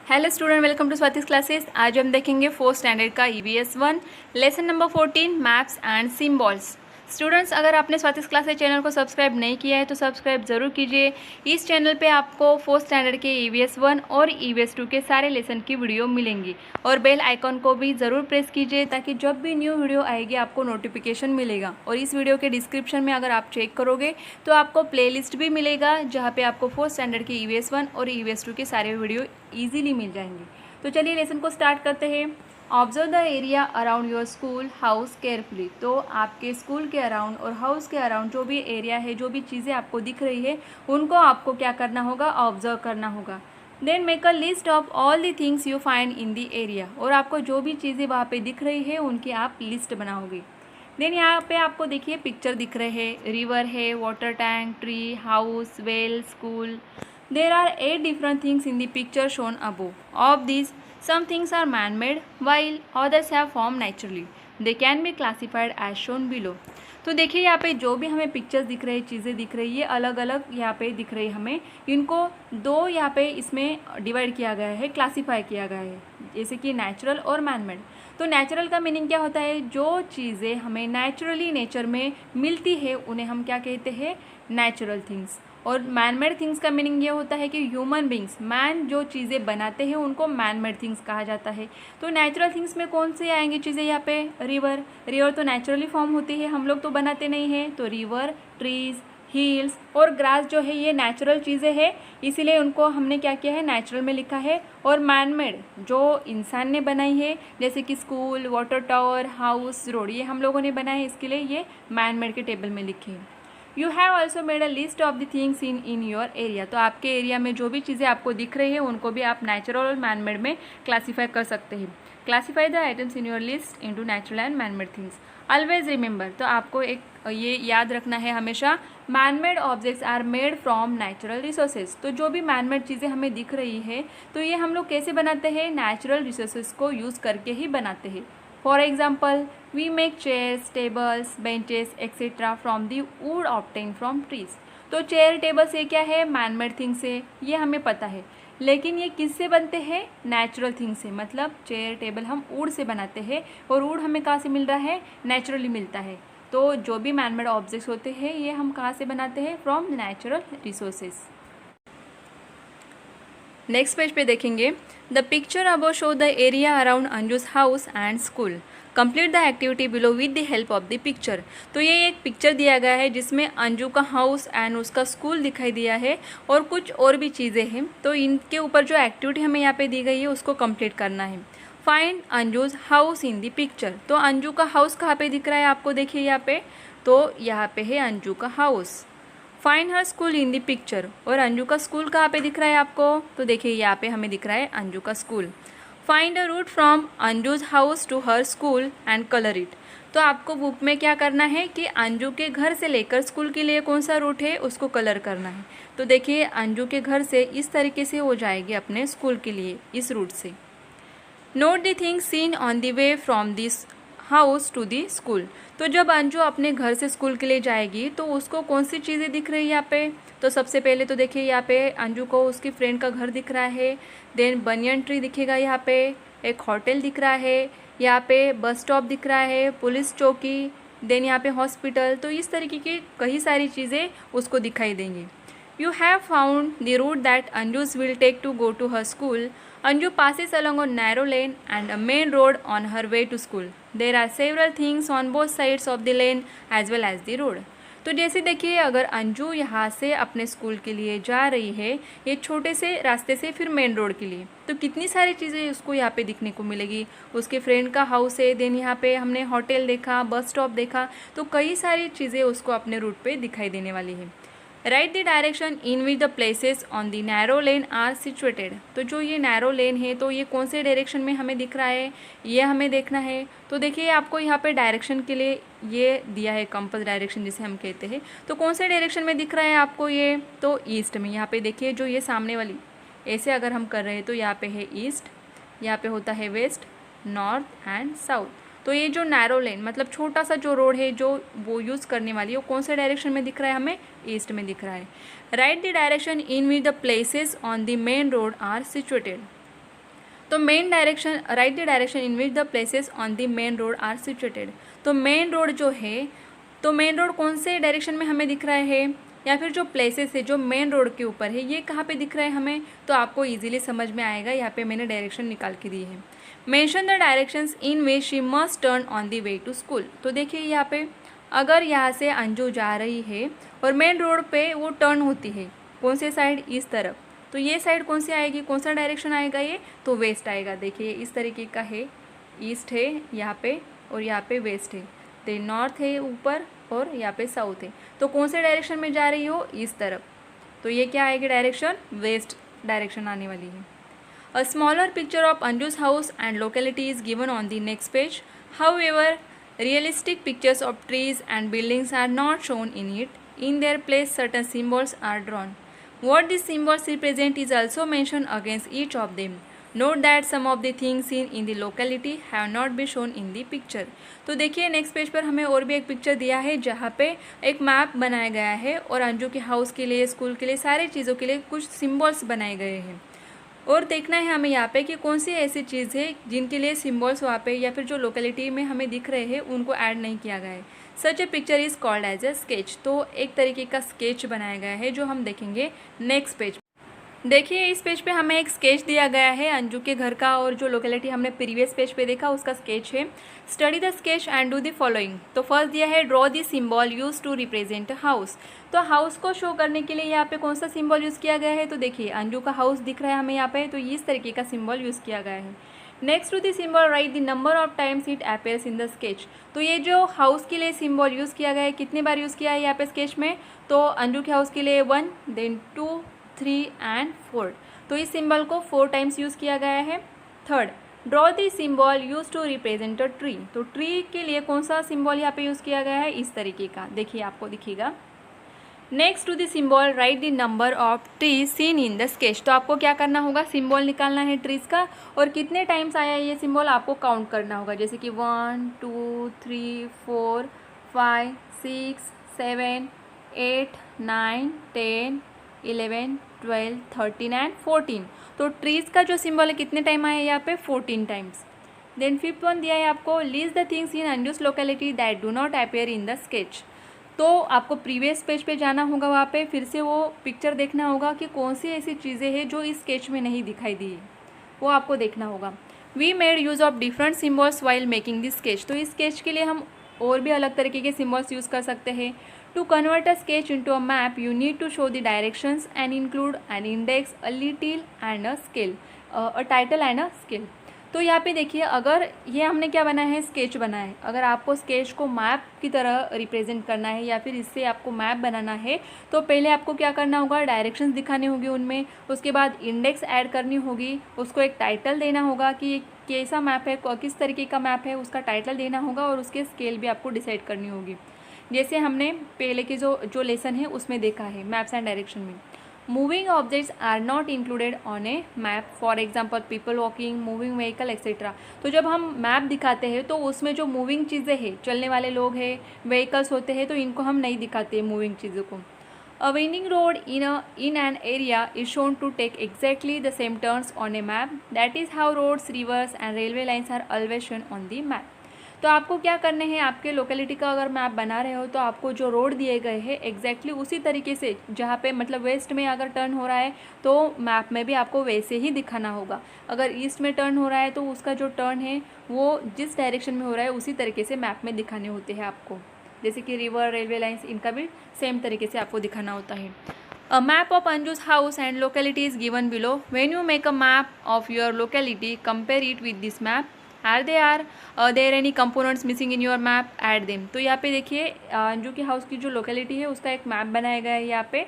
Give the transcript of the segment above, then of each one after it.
Hello student, welcome to Swati's classes. आज हम देखेंगे 4th स्टैंडर्ड का EVS 1 lesson number 14 maps and symbols. Students, अगर आपने स्वातिस क्लासेस चैनल को सब्सक्राइब नहीं किया है तो सब्सक्राइब ज़रूर कीजिए। इस चैनल पे आपको 4th स्टैंडर्ड के EVS 1 और EVS 2 के सारे लेसन की वीडियो मिलेंगी और बेल आइकॉन को भी ज़रूर प्रेस कीजिए ताकि जब भी न्यू वीडियो आएगी आपको नोटिफिकेशन मिलेगा। और इस वीडियो के डिस्क्रिप्शन में अगर आप चेक करोगे तो आपको प्लेलिस्ट भी मिलेगा जहाँ पे आपको 4th स्टैंडर्ड के EVS 1 और EVS 2 के सारे वीडियो ईजिली मिल जाएंगे। तो चलिए लेसन को स्टार्ट करते हैं। Observe the area around your school house carefully. तो आपके स्कूल के अराउंड और हाउस के अराउंड जो भी एरिया है, जो भी चीज़ें आपको दिख रही है, उनको आपको क्या करना होगा, ऑब्जर्व करना होगा। Then make a list of all the things you find in the area. और आपको जो भी चीज़ें वहाँ पे दिख रही है उनकी आप लिस्ट बनाओगे। देन यहाँ पे आपको देखिए पिक्चर दिख रहे हैं, रिवर है, water tank, tree, house, well, school. There are 8 different things in the picture shown above. Of these, some things are man-made while others have formed naturally. They can be classified as shown below. तो देखिए यहाँ पे जो भी हमें pictures दिख रही है, चीज़ें दिख रही है, अलग अलग यहाँ पे दिख रही है हमें। इनको दो यहाँ पे इसमें डिवाइड किया गया है, क्लासीफाई किया गया है, जैसे कि नेचुरल और मैनमेड। तो नेचुरल का मीनिंग क्या होता है, जो चीज़ें हमें नेचुरली नेचर में मिलती है उन्हें हम क्या कहते हैं, नेचुरल थिंग्स। और मैनमेड थिंग्स का मीनिंग ये होता है कि ह्यूमन बींग्स, मैन जो चीज़ें बनाते हैं उनको मैनमेड थिंग्स कहा जाता है। तो नेचुरल थिंग्स में कौन से आएंगी चीज़ें यहाँ पे, रिवर। रिवर तो नेचुरली फॉर्म होती है, हम लोग तो बनाते नहीं हैं। तो रिवर, ट्रीज, हिल्स और ग्रास जो है ये नेचुरल चीज़ें हैं, इसीलिए उनको हमने क्या किया है, नेचुरल में लिखा है। और मैनमेड जो इंसान ने बनाई है, जैसे कि school, water tower, house, road, ये हम लोगों ने बनाए हैं, इसके लिए ये मैनमेड के टेबल में लिखे हैं। You have also made a list of the things in your area. तो आपके एरिया में जो भी चीज़ें आपको दिख रही है उनको भी आप नेचुरल और मैनमेड में क्लासीफाई कर सकते हैं। Classify the items in your list into natural and manmade things. Always remember, तो आपको एक ये याद रखना है हमेशा, manmade objects are made from natural resources. तो जो भी मैनमेड चीज़ें हमें दिख रही है तो ये हम लोग कैसे बनाते हैं, नेचुरल रिसोर्सेज को यूज़ करके ही बनाते हैं। For example, we make chairs, tables, benches, etc. from the wood obtained from trees. तो चेयर, टेबल से क्या है, मैनमेड थिंग से, ये हमें पता है। लेकिन ये किससे बनते हैं, नेचुरल थिंग से। मतलब चेयर, टेबल हम वुड से बनाते हैं और वुड हमें कहाँ से मिल रहा है, नेचुरली मिलता है। तो जो भी मैनमेड ऑब्जेक्ट्स होते हैं ये हम कहाँ से बनाते हैं, from natural resources. Next page पे देखेंगे, the picture above show the area around Anju's house and school. Complete the activity below with the help of the picture. तो ये एक पिक्चर दिया गया है जिसमें अंजू का हाउस एंड उसका स्कूल दिखाई दिया है और कुछ और भी चीज़ें हैं। तो इनके ऊपर जो एक्टिविटी हमें यहाँ पे दी गई है उसको कंप्लीट करना है। Find Anju's house in the picture. तो अंजू का हाउस कहाँ पे दिख रहा है आपको, देखिए यहाँ पे, तो यहाँ पे है अंजू का house. Find her school in the picture. और अंजू का स्कूल कहाँ पे दिख रहा है आपको, तो देखिए यहाँ पे हमें दिख रहा है अंजू का school. Find a route from Anju's house to her school and colour it. तो आपको बुक में क्या करना है कि अंजू के घर से लेकर स्कूल के लिए कौन सा रूट है उसको कलर करना है। तो देखिए अंजू के घर से इस तरीके से हो जाएगी अपने स्कूल के लिए, इस रूट से। Note the things seen on the way from this house to the school. तो जब अंजू अपने घर से स्कूल के लिए जाएगी तो उसको कौन सी चीज़ें दिख रही है यहाँ पे, तो सबसे पहले तो देखिए यहाँ पे अंजू को उसकी फ्रेंड का घर दिख रहा है। देन बनियन ट्री दिखेगा, यहाँ पे एक होटल दिख रहा है, यहाँ पे बस स्टॉप दिख रहा है, पुलिस चौकी, देन यहाँ पे हॉस्पिटल। तो इस तरीके की कई सारी चीज़ें उसको दिखाई देंगी। You have found the route that Anju's will take to go to her school. Anju passes along a narrow lane and a main road on her way to school. There are several things on both sides of the lane as well as the road. तो जैसे देखिए अगर अंजू यहाँ से अपने school के लिए जा रही है, ये छोटे से रास्ते से फिर मेन रोड के लिए, तो कितनी सारी चीज़ें उसको यहाँ पे दिखने को मिलेगी। उसके फ्रेंड का हाउस है, देन यहाँ पे हमने होटल देखा, बस स्टॉप देखा, तो कई सारी चीज़ें उसको अपने रूट पे दिखाई देने वाली है। Right the direction in which the places on the narrow lane are situated. तो जो ये नैरो लेन है तो ये कौन से डायरेक्शन में हमें दिख रहा है, ये हमें देखना है। तो देखिए आपको यहाँ पे डायरेक्शन के लिए ये दिया है, कंपास डायरेक्शन जिसे हम कहते हैं। तो कौन से डायरेक्शन में दिख रहा है आपको ये, तो ईस्ट में। यहाँ पे देखिए जो ये सामने वाली ऐसे अगर हम कर रहे हैं तो यहाँ पे है ईस्ट, यहाँ पे होता है वेस्ट, नॉर्थ एंड साउथ। तो ये जो नैरो लेन मतलब छोटा सा जो रोड है जो वो यूज़ करने वाली है वो कौन से डायरेक्शन में दिख रहा है, हमें ईस्ट में दिख रहा है। Right the direction in which the places on the main road are situated. तो main direction, right the direction in which the places on the main road are situated. तो मेन रोड जो है, तो main road कौन से direction में हमें दिख रहा है, या फिर जो प्लेसेस है जो मेन रोड के ऊपर है ये कहाँ पे दिख रहा है हमें, तो आपको इजीली समझ में आएगा। यहाँ पे मैंने डायरेक्शन निकाल के दी है। Mention the directions in which she must turn on the way to school. तो देखिए यहाँ पे अगर यहाँ से अंजू जा रही है और मेन रोड पे वो टर्न होती है कौन से साइड, इस तरफ, तो ये साइड कौन सी आएगी, कौन सा डायरेक्शन आएगा, ये तो वेस्ट आएगा। देखिए इस तरीके का है, ईस्ट है यहाँ पे और यहाँ पे वेस्ट है, तो नॉर्थ है ऊपर और यहाँ पे साउथ है। तो कौन से डायरेक्शन में जा रही हो, इस तरफ, तो ये क्या आएगी डायरेक्शन, वेस्ट डायरेक्शन आने वाली है। A smaller picture of Anju's house and locality is given on the next page. However realistic pictures of trees and buildings are not shown in it. In their place, certain symbols are drawn. What these symbols represent is also mentioned against each of them. Note that some of the things seen in the locality have not been shown in the picture. तो देखिए next page पर हमें और भी एक picture दिया है जहाँ पे एक मैप बनाया गया है और अंजू के हाउस के लिए, स्कूल के लिए, सारी चीज़ों के लिए कुछ सिम्बॉल्स बनाए गए हैं। और देखना है हमें यहाँ पे कि कौन सी ऐसी चीज़ है जिनके लिए सिम्बॉल्स वहाँ पे या फिर जो लोकेलिटी में हमें दिख रहे हैं उनको ऐड नहीं किया गया है। Such a picture is called as a sketch. तो एक तरीके का स्केच बनाया गया है जो हम देखेंगे नेक्स्ट पेज। देखिए इस पेज पे हमें एक स्केच दिया गया है अंजू के घर का, और जो लोकेलिटी हमने प्रीवियस पेज पे देखा उसका स्केच है। Study the sketch and do the following. तो फर्स्ट दिया है draw the symbol used to represent house. तो हाउस को शो करने के लिए यहाँ पे कौन सा सिंबल यूज़ किया गया है, तो देखिए अंजू का हाउस दिख रहा है हमें यहाँ पे, तो इस तरीके का सिंबल यूज़ किया गया है। Next to the symbol write the number of times it appears in the sketch. तो ये जो हाउस के लिए सिंबल यूज़ किया गया है कितनी बार यूज़ किया है यहाँ पे स्केच में, तो अंजू के हाउस के लिए 1, देन 2, 3 एंड 4। तो इस सिंबल को 4 टाइम्स यूज़ किया गया है। Third, draw the symbol used to represent a tree. तो ट्री के लिए कौन सा सिंबल यहाँ पे यूज़ किया गया है, इस तरीके का, देखिए आपको दिखेगा। Next to the symbol write the number of trees seen in the sketch. तो आपको क्या करना होगा, सिंबल निकालना है ट्रीज का और कितने टाइम्स आया ये सिंबल आपको काउंट करना होगा, जैसे कि 1, 2, 3, 4, 5, 6, 7, 8, 9, 10, 11, 12, 13 एंड 14। तो ट्रीज़ का जो सिंबल है कितने टाइम आया है यहाँ पे, 14 टाइम्स। देन फिफ्थ वन दिया है आपको list the things in Anju's locality that do not appear in the sketch. तो आपको प्रीवियस पेज पे जाना होगा, वहाँ पे फिर से वो पिक्चर देखना होगा कि कौन सी ऐसी चीज़ें हैं जो इस स्केच में नहीं दिखाई दी है, वो आपको देखना होगा। We made use of different symbols while making this sketch. तो इस स्केच के लिए हम और भी अलग तरीके के सिम्बॉल्स यूज़ कर सकते हैं। To convert a sketch into a map you need to show the directions and include an index, a little and a scale, a title and a scale. तो यहाँ पे देखिए अगर ये हमने क्या बनाया है, स्केच बनाया है। अगर आपको स्केच को मैप की तरह रिप्रेजेंट करना है या फिर इससे आपको मैप बनाना है तो पहले आपको क्या करना होगा, डायरेक्शंस दिखाने होंगे उनमें, उसके बाद इंडेक्स ऐड करनी होगी, उसको एक टाइटल देना होगा कि कैसा मैप है, किस तरीके का मैप है, उसका टाइटल देना होगा और उसके स्केल भी आपको डिसाइड करनी होगी। जैसे हमने पहले के जो लेसन है उसमें देखा है मैप्स एंड डायरेक्शन में। Moving objects are not included on a map, for example people walking, moving vehicle etcetera. तो जब हम मैप दिखाते हैं तो उसमें जो मूविंग चीज़ें हैं, चलने वाले लोग हैं, व्हीकल्स होते हैं, तो इनको हम नहीं दिखाते मूविंग चीज़ों को। A winding road in an area is shown to take exactly the same turns on a map. That is how roads, rivers and railway lines are always shown on the map. तो आपको क्या करने हैं, आपके locality का अगर map बना रहे हो तो आपको जो रोड दिए गए हैं एग्जैक्टली उसी तरीके से, जहाँ पे मतलब वेस्ट में अगर टर्न हो रहा है तो मैप में भी आपको वैसे ही दिखाना होगा। अगर ईस्ट में टर्न हो रहा है तो उसका जो टर्न है वो जिस डायरेक्शन में हो रहा है उसी तरीके से मैप में दिखाने होते हैं आपको। जैसे कि रिवर, रेलवे लाइन्स, इनका भी सेम तरीके से आपको दिखाना होता है। A map of Anju's house and locality is given below. When you make a map of your locality compare it with this map. Are there any components missing in your map, add them. तो यहाँ पे देखिए अंजू के house की जो locality है उसका एक मैप बनाया गया है यहाँ पे।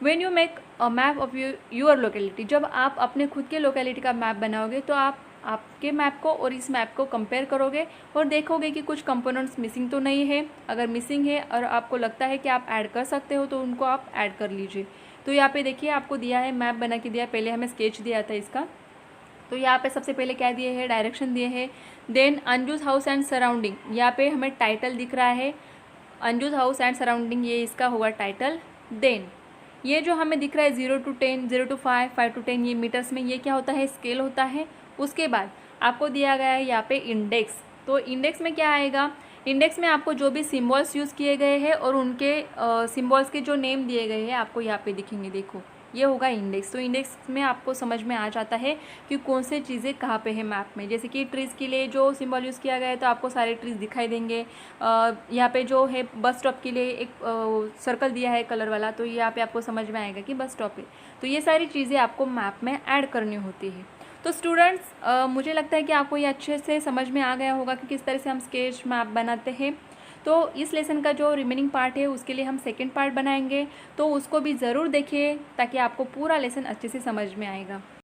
When you make a map of your locality, जब आप अपने खुद के लोकेलिटी का मैप बनाओगे तो आप आपके मैप को और इस मैप को कंपेयर करोगे और देखोगे कि कुछ कंपोनेंट्स मिसिंग तो नहीं है। अगर मिसिंग है और आपको लगता है कि आप ऐड कर सकते हो तो उनको आप ऐड कर लीजिए। तो यहाँ पे देखिए आपको दिया है, मैप बना के दिया, पहले हमें स्केच दिया था इसका। तो यहाँ पे सबसे पहले क्या दिए है, डायरेक्शन दिए है। देन अंजूस हाउस एंड सराउंडिंग, यहाँ पे हमें टाइटल दिख रहा है, अंजूस हाउस एंड सराउंडिंग, ये इसका होगा टाइटल। देन ये जो हमें दिख रहा है 0 to 10, 0 to 5, 5 to 10, ये मीटर्स में ये क्या होता है, स्केल होता है। उसके बाद आपको दिया गया है यहाँ पे इंडेक्स। तो इंडेक्स में क्या आएगा, इंडेक्स में आपको जो भी सिम्बॉल्स यूज़ किए गए हैं और उनके सिम्बॉल्स के जो नेम दिए गए हैं आपको यहाँ पे दिखेंगे। देखो ये होगा इंडेक्स। तो इंडेक्स में आपको समझ में आ जाता है कि कौन से चीज़ें कहाँ पे है मैप में। जैसे कि ट्रीज़ के लिए जो सिंबल यूज़ किया गया है तो आपको सारे ट्रीज़ दिखाई देंगे। यहाँ पे जो है बस स्टॉप के लिए एक सर्कल दिया है कलर वाला, तो यहाँ पे आपको समझ में आएगा कि बस स्टॉप है। तो ये सारी चीज़ें आपको मैप में ऐड करनी होती है। तो स्टूडेंट्स मुझे लगता है कि आपको ये अच्छे से समझ में आ गया होगा कि किस तरह से हम स्केच मैप बनाते हैं। तो इस लेसन का जो रिमेनिंग पार्ट है उसके लिए हम सेकंड पार्ट बनाएंगे, तो उसको भी ज़रूर देखिए ताकि आपको पूरा लेसन अच्छे से समझ में आएगा।